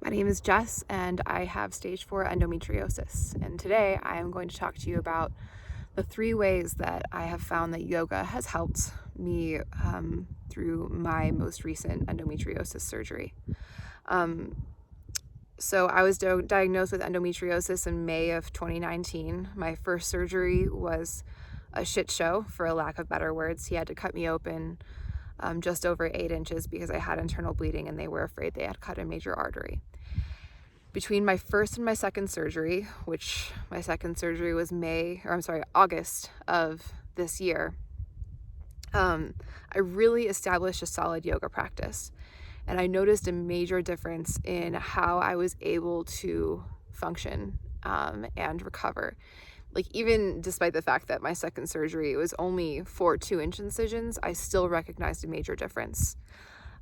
My name is Jess and I have stage 4 endometriosis. And today I am going to talk to you about the 3 ways that I have found that yoga has helped me through my most recent endometriosis surgery. So I was diagnosed with endometriosis in May of 2019. My first surgery was a shit show, for a lack of better words. He had to cut me open just over 8 inches because I had internal bleeding and they were afraid they had cut a major artery. Between my first and my second surgery, which my second surgery was August of this year, I really established a solid yoga practice. And I noticed a major difference in how I was able to function and recover. Like, even despite the fact that my second surgery was only 4 2-inch incisions, I still recognized a major difference.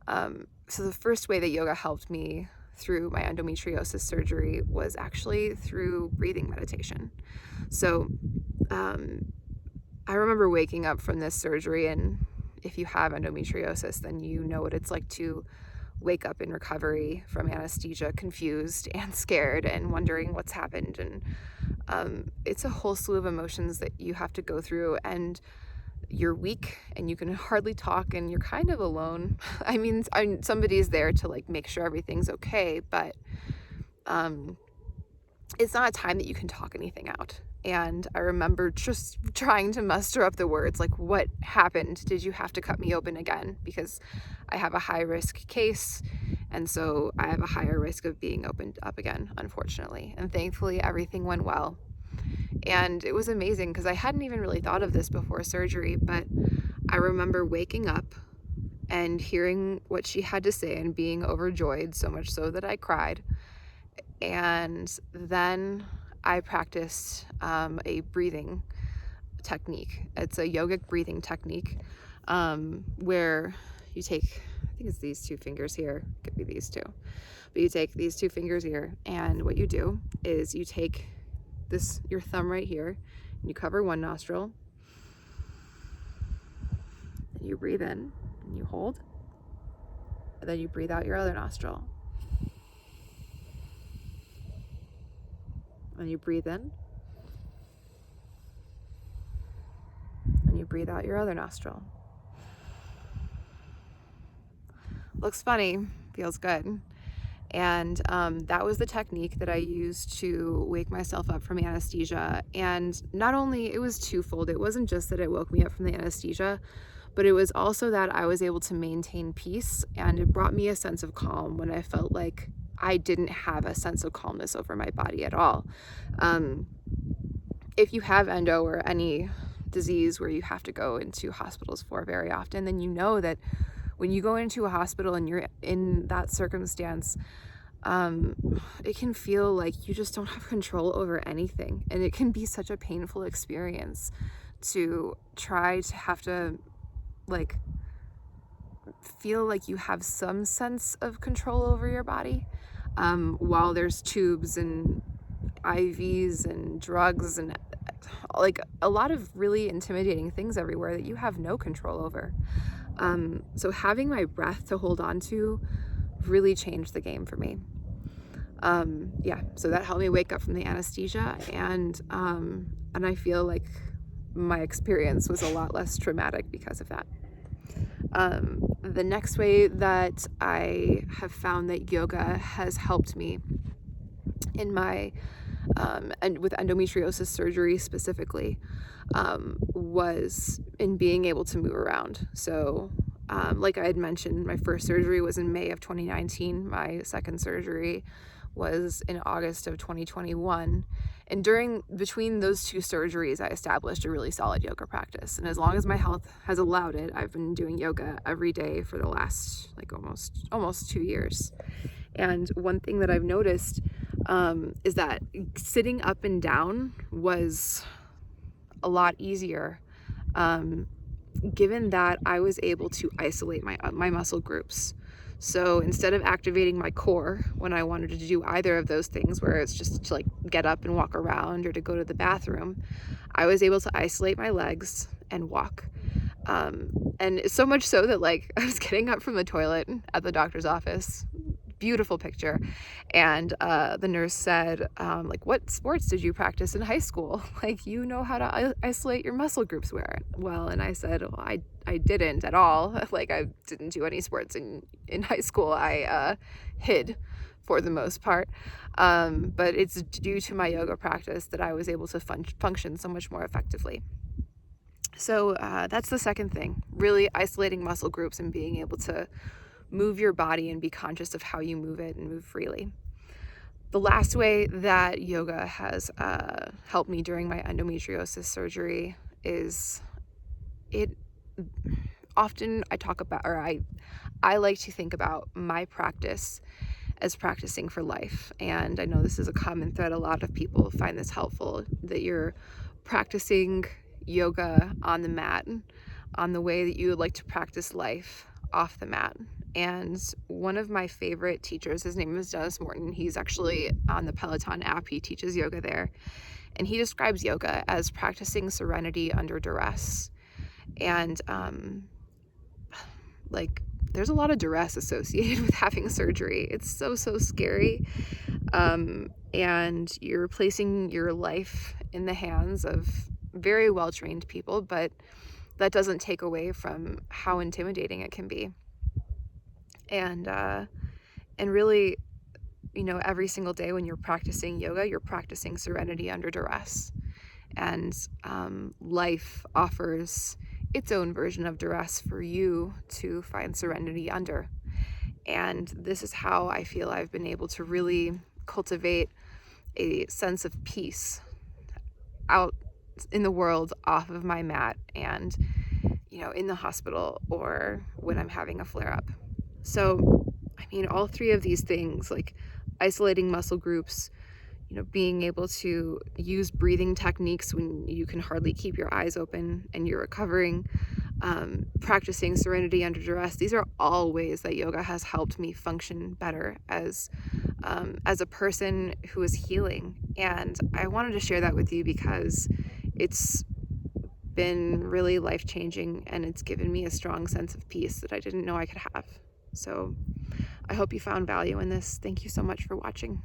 So the first way that yoga helped me through my endometriosis surgery was actually through breathing meditation. So I remember waking up from this surgery, and if you have endometriosis, then you know what it's like to wake up in recovery from anesthesia, confused and scared and wondering what's happened. And it's a whole slew of emotions that you have to go through, and you're weak and you can hardly talk and you're kind of alone. I mean, somebody's there to like make sure everything's okay, but it's not a time that you can talk anything out. And I remember just trying to muster up the words, like, what happened? Did you have to cut me open again? Because I have a high risk case, and so I have a higher risk of being opened up again, unfortunately. And thankfully everything went well. And it was amazing because I hadn't even really thought of this before surgery, but I remember waking up and hearing what she had to say and being overjoyed, so much so that I cried. And then I practiced a breathing technique. It's a yogic breathing technique where you take, I think it's these 2 fingers here, could be these 2, but you take these 2 fingers here, and what you do is you take your thumb right here, and you cover one nostril, and you breathe in, and you hold, and then you breathe out your other nostril. And you breathe in, and you breathe out your other nostril. Looks funny, feels good. And that was the technique that I used to wake myself up from anesthesia. And not only, it was twofold. It wasn't just that it woke me up from the anesthesia, but it was also that I was able to maintain peace, and it brought me a sense of calm when I felt like I didn't have a sense of calmness over my body at all. If you have endo or any disease where you have to go into hospitals for very often, then you know that when you go into a hospital and you're in that circumstance, it can feel like you just don't have control over anything. And it can be such a painful experience to try to have to like feel like you have some sense of control over your body while there's tubes and IVs and drugs and like a lot of really intimidating things everywhere that you have no control over. So having my breath to hold on to really changed the game for me. So that helped me wake up from the anesthesia, and I feel like my experience was a lot less traumatic because of that. The next way that I have found that yoga has helped me in my and with endometriosis surgery specifically was in being able to move around. So like I had mentioned, my first surgery was in May of 2019. My second surgery was in August of 2021. And between those 2 surgeries, I established a really solid yoga practice. And as long as my health has allowed it, I've been doing yoga every day for the last like almost 2 years. And one thing that I've noticed is that sitting up and down was a lot easier, given that I was able to isolate my muscle groups. So instead of activating my core when I wanted to do either of those things, where it's just to like get up and walk around or to go to the bathroom, I was able to isolate my legs and walk. And so much so that like I was getting up from the toilet at the doctor's office beautiful picture. And the nurse said, like, what sports did you practice in high school? Like, you know how to isolate your muscle groups well. And I said, well, I didn't at all. Like, I didn't do any sports in high school. I hid for the most part. But it's due to my yoga practice that I was able to function so much more effectively. So that's the second thing, really isolating muscle groups and being able to move your body and be conscious of how you move it and move freely. The last way that yoga has helped me during my endometriosis surgery is it often I talk about, or I like to think about my practice as practicing for life. And I know this is a common thread. A lot of people find this helpful, that you're practicing yoga on the mat, on the way that you would like to practice life off the mat. And one of my favorite teachers, his name is Morton. He's actually on the Peloton app. He teaches yoga there. And he describes yoga as practicing serenity under duress. And like, there's a lot of duress associated with having surgery. It's so scary. And you're placing your life in the hands of very well-trained people, but that doesn't take away from how intimidating it can be. And really, you know, every single day when you're practicing yoga, you're practicing serenity under duress. And life offers its own version of duress for you to find serenity under. And this is how I feel I've been able to really cultivate a sense of peace out in the world, off of my mat, and, you know, in the hospital or when I'm having a flare-up. So, I mean, all three of these things, like isolating muscle groups, you know, being able to use breathing techniques when you can hardly keep your eyes open and you're recovering, practicing serenity under duress. These are all ways that yoga has helped me function better as a person who is healing. And I wanted to share that with you because it's been really life-changing, and it's given me a strong sense of peace that I didn't know I could have. So I hope you found value in this. Thank you so much for watching.